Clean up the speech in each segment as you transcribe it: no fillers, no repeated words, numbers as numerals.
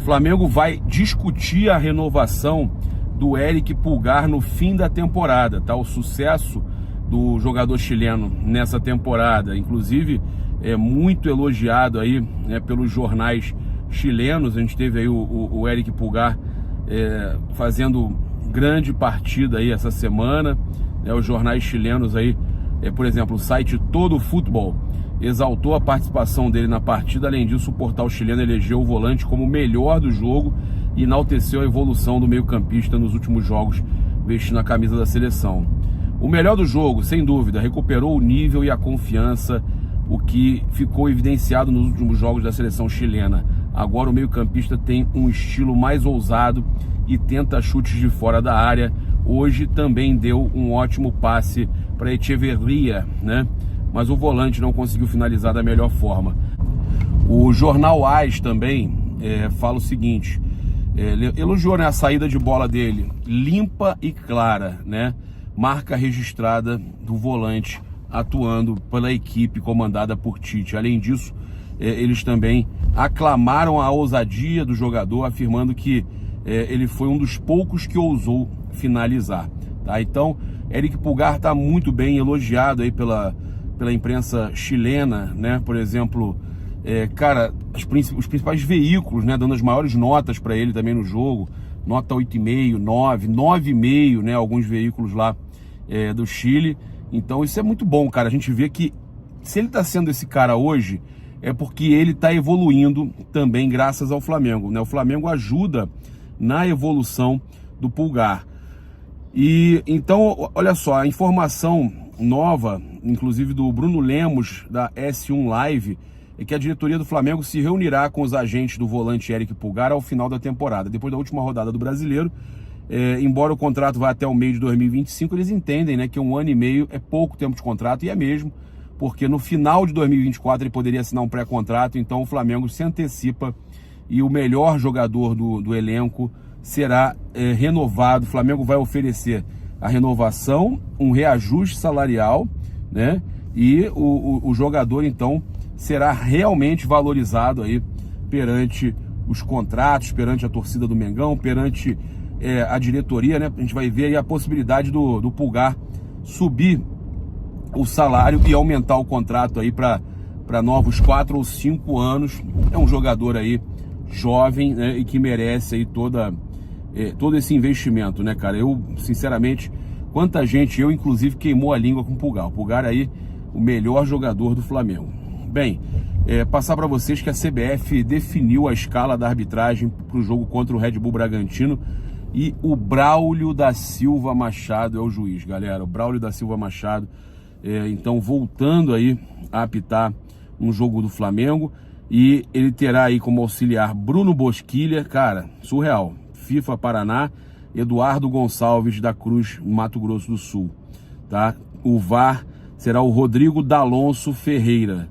Flamengo vai discutir a renovação do Éric Pulgar no fim da temporada, tá? O sucesso do jogador chileno nessa temporada, inclusive é muito elogiado aí, né, pelos jornais chilenos. A gente teve aí o Éric Pulgar fazendo grande partida aí essa semana, né? Os jornais chilenos aí, por exemplo, o site Todo Futebol exaltou a participação dele na partida. Além disso, o portal chileno elegeu o volante como o melhor do jogo e enalteceu a evolução do meio-campista nos últimos jogos, vestindo a camisa da seleção. O melhor do jogo, sem dúvida, recuperou o nível e a confiança, o que ficou evidenciado nos últimos jogos da seleção chilena. Agora o meio-campista tem um estilo mais ousado e tenta chutes de fora da área. Hoje também deu um ótimo passe para Echeverría, né? Mas o volante não conseguiu finalizar da melhor forma. O jornal AS também fala o seguinte, ele elogiou, né, a saída de bola dele, limpa e clara, né? Marca registrada do volante atuando pela equipe comandada por Tite. Além disso, eles também aclamaram a ousadia do jogador, afirmando que ele foi um dos poucos que ousou finalizar, tá? Então, Éric Pulgar está muito bem elogiado aí pela imprensa chilena, né? Por exemplo, cara, os principais veículos, né, dando as maiores notas para ele também no jogo, nota 8,5, 9, 9,5, né, alguns veículos lá do Chile. Então isso é muito bom, cara. A gente vê que se ele está sendo esse cara hoje, é porque ele está evoluindo também graças ao Flamengo, né? O Flamengo ajuda na evolução do Pulgar. E então, olha só, a informação nova, inclusive do Bruno Lemos, da S1 Live, é que a diretoria do Flamengo se reunirá com os agentes do volante Éric Pulgar ao final da temporada. Depois da última rodada do Brasileiro, embora o contrato vá até o meio de 2025, eles entendem, né, que 1 ano e meio é pouco tempo de contrato, e é mesmo, porque no final de 2024 ele poderia assinar um pré-contrato. Então o Flamengo se antecipa e o melhor jogador do elenco será renovado. O Flamengo vai oferecer a renovação, um reajuste salarial, né? E o jogador então será realmente valorizado aí perante os contratos, perante a torcida do Mengão, perante a diretoria, né? A gente vai ver aí a possibilidade do Pulgar subir o salário e aumentar o contrato aí para novos 4 ou 5 anos. É um jogador aí jovem, né, e que merece aí todo esse investimento, né, cara? Eu, sinceramente, quanta gente, eu inclusive, queimou a língua com o Pulgar. O Pulgar aí, o melhor jogador do Flamengo. Bem, passar para vocês que a CBF definiu a escala da arbitragem para o jogo contra o Red Bull Bragantino e o Braulio da Silva Machado é o juiz, galera. O Braulio da Silva Machado, então, voltando aí a apitar um jogo do Flamengo, e ele terá aí como auxiliar Bruno Bosquilha, cara, surreal. FIFA Paraná, Eduardo Gonçalves da Cruz, Mato Grosso do Sul, tá? O VAR será o Rodrigo D'Alonso Ferreira.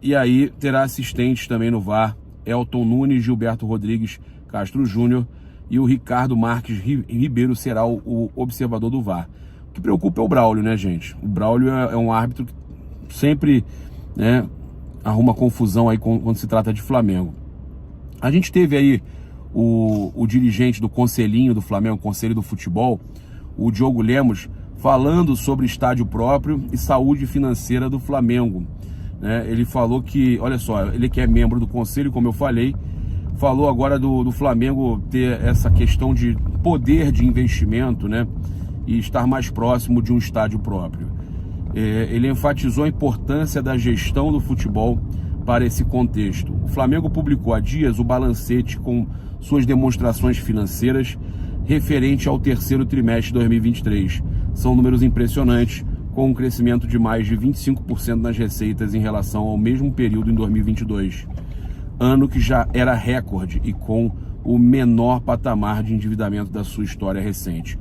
E aí terá assistentes também no VAR, Elton Nunes, Gilberto Rodrigues Castro Júnior, e o Ricardo Marques Ribeiro será o observador do VAR. O que preocupa é o Braulio, né, gente? O Braulio é um árbitro que sempre, né, arruma confusão aí quando se trata de Flamengo. A gente teve aí o dirigente do Conselhinho do Flamengo, Conselho do Futebol, o Diogo Lemos, falando sobre estádio próprio e saúde financeira do Flamengo, né? Ele falou que, olha só, ele que é membro do Conselho, como eu falei, falou agora do Flamengo ter essa questão de poder de investimento, né, e estar mais próximo de um estádio próprio. Ele enfatizou a importância da gestão do futebol para esse contexto. O Flamengo publicou há dias o balancete com suas demonstrações financeiras referente ao terceiro trimestre de 2023. São números impressionantes, com um crescimento de mais de 25% nas receitas em relação ao mesmo período em 2022, ano que já era recorde e com o menor patamar de endividamento da sua história recente.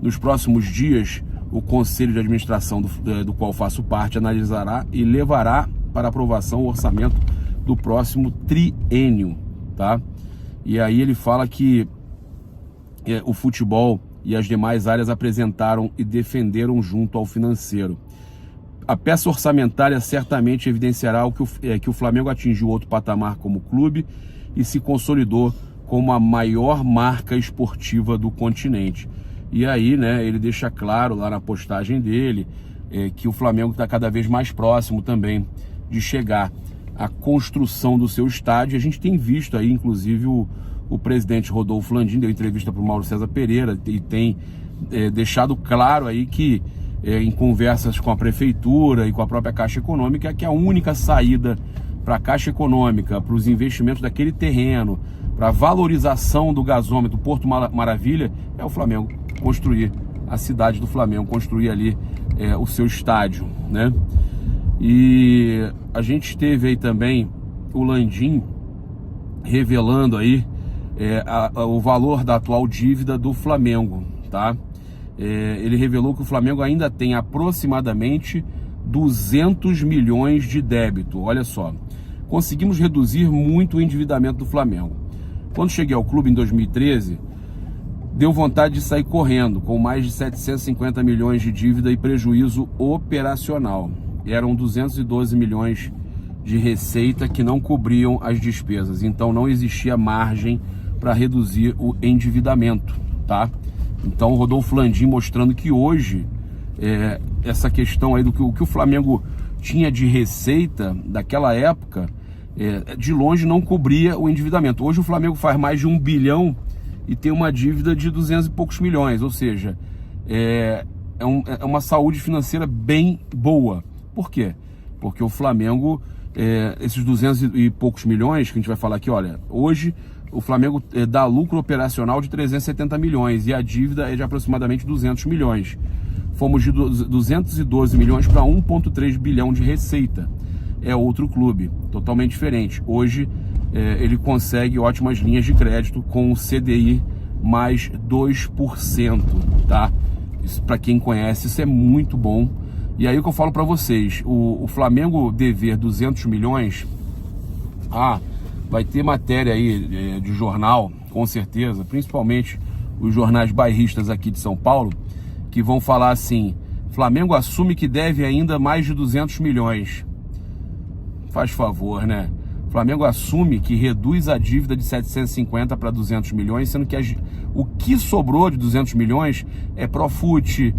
Nos próximos dias, o Conselho de Administração do qual faço parte analisará e levará para aprovação o orçamento do próximo triênio, tá? E aí ele fala que o futebol e as demais áreas apresentaram e defenderam junto ao financeiro. A peça orçamentária certamente evidenciará que o Flamengo atingiu outro patamar como clube e se consolidou como a maior marca esportiva do continente. E aí, né, ele deixa claro lá na postagem dele que o Flamengo está cada vez mais próximo também de chegar à construção do seu estádio. A gente tem visto aí, inclusive, o presidente Rodolfo Landim deu entrevista para o Mauro César Pereira e tem deixado claro aí que em conversas com a prefeitura e com a própria Caixa Econômica, que a única saída para a Caixa Econômica, para os investimentos daquele terreno, para a valorização do gasômetro Porto Maravilha, é o Flamengo construir a cidade do Flamengo, construir ali o seu estádio, né? E a gente teve aí também o Landim revelando aí o valor da atual dívida do Flamengo, tá? Ele revelou que o Flamengo ainda tem aproximadamente 200 milhões de débito. Olha só, conseguimos reduzir muito o endividamento do Flamengo. Quando cheguei ao clube em 2013, deu vontade de sair correndo, com mais de 750 milhões de dívida e prejuízo operacional. Eram 212 milhões de receita que não cobriam as despesas, então não existia margem para reduzir o endividamento, tá? Então, o Rodolfo Landim mostrando que hoje, essa questão aí do que o Flamengo tinha de receita daquela época, de longe não cobria o endividamento. Hoje o Flamengo faz mais de 1 bilhão e tem uma dívida de 200 e poucos milhões, ou seja, é uma saúde financeira bem boa. Por quê? Porque o Flamengo, esses 200 e poucos milhões que a gente vai falar aqui, olha, hoje o Flamengo dá lucro operacional de 370 milhões e a dívida é de aproximadamente 200 milhões. Fomos de 212 milhões para 1,3 bilhão de receita. É outro clube, totalmente diferente. Hoje ele consegue ótimas linhas de crédito com o CDI mais 2%, tá? Isso, para quem conhece, isso é muito bom. E aí o que eu falo para vocês, o Flamengo dever 200 milhões, vai ter matéria aí de jornal, com certeza, principalmente os jornais bairristas aqui de São Paulo, que vão falar assim: Flamengo assume que deve ainda mais de 200 milhões. Faz favor, né? Flamengo assume que reduz a dívida de 750 para 200 milhões, sendo que o que sobrou de 200 milhões é Profut,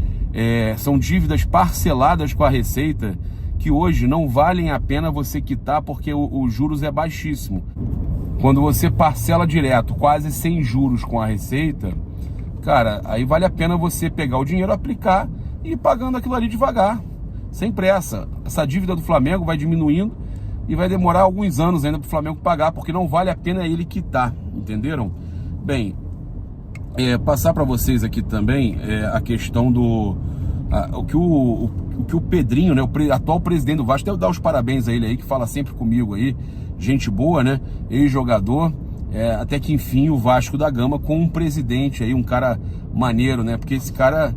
são dívidas parceladas com a Receita, que hoje não valem a pena você quitar porque os juros é baixíssimo. Quando você parcela direto, quase sem juros com a Receita, cara, aí vale a pena você pegar o dinheiro, aplicar e ir pagando aquilo ali devagar, sem pressa. Essa dívida do Flamengo vai diminuindo e vai demorar alguns anos ainda para o Flamengo pagar, porque não vale a pena ele quitar, entenderam? Bem, passar para vocês aqui também a questão do... o que o Pedrinho, né, o atual presidente do Vasco, até eu dar os parabéns a ele aí, que fala sempre comigo aí, gente boa, né, ex-jogador, até que enfim o Vasco da Gama com um presidente aí, um cara maneiro, né, porque esse cara,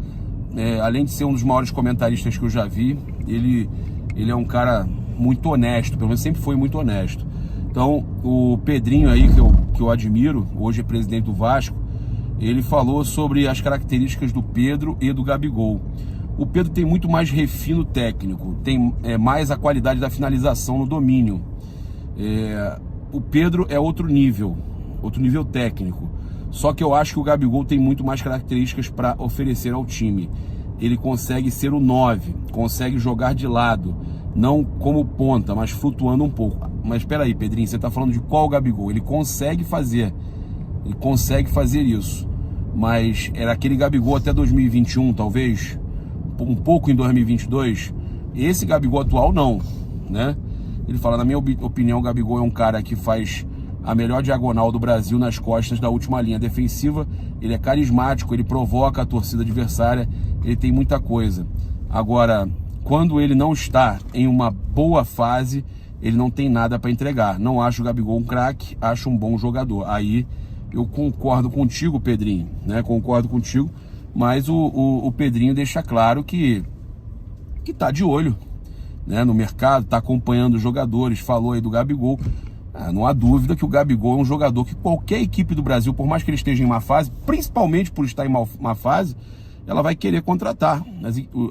além de ser um dos maiores comentaristas que eu já vi, ele é um cara muito honesto, pelo menos sempre foi muito honesto. Então, o Pedrinho aí, que eu admiro, hoje é presidente do Vasco, ele falou sobre as características do Pedro e do Gabigol. O Pedro tem muito mais refino técnico, tem mais a qualidade da finalização no domínio. O Pedro é outro nível técnico. Só que eu acho que o Gabigol tem muito mais características para oferecer ao time. Ele consegue ser o 9, consegue jogar de lado, não como ponta, mas flutuando um pouco. Mas espera aí, Pedrinho, você está falando de qual Gabigol? Ele consegue fazer isso. Mas era aquele Gabigol até 2021, talvez, um pouco em 2022. Esse Gabigol atual não, né? Ele fala, na minha opinião, o Gabigol é um cara que faz a melhor diagonal do Brasil nas costas da última linha defensiva. Ele é carismático, ele provoca a torcida adversária, ele tem muita coisa. Agora, quando ele não está em uma boa fase, ele não tem nada para entregar. Não acho o Gabigol um craque, acho um bom jogador. Aí eu concordo contigo, Pedrinho, né? Concordo contigo, mas o Pedrinho deixa claro que tá de olho, né, no mercado, tá acompanhando os jogadores, falou aí do Gabigol. Não há dúvida que o Gabigol é um jogador que qualquer equipe do Brasil, por mais que ele esteja em má fase, principalmente por estar em má fase, ela vai querer contratar.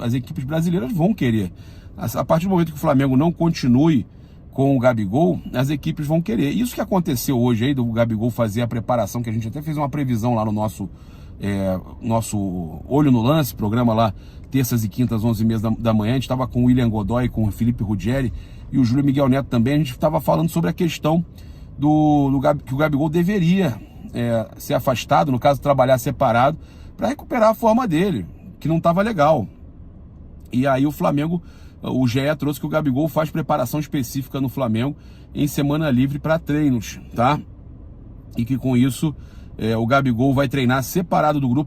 As equipes brasileiras vão querer. A partir do momento que o Flamengo não continue com o Gabigol, as equipes vão querer. Isso que aconteceu hoje aí, do Gabigol fazer a preparação, que a gente até fez uma previsão lá no nosso Olho no Lance, programa lá, terças e quintas, 11h30 da manhã. A gente estava com o William Godoy, com o Felipe Ruggeri e o Júlio Miguel Neto também. A gente estava falando sobre a questão que o Gabigol deveria ser afastado, no caso, trabalhar separado, para recuperar a forma dele, que não estava legal. E aí o Flamengo, o GE trouxe que o Gabigol faz preparação específica no Flamengo em semana livre para treinos, tá? E que com isso o Gabigol vai treinar separado do grupo.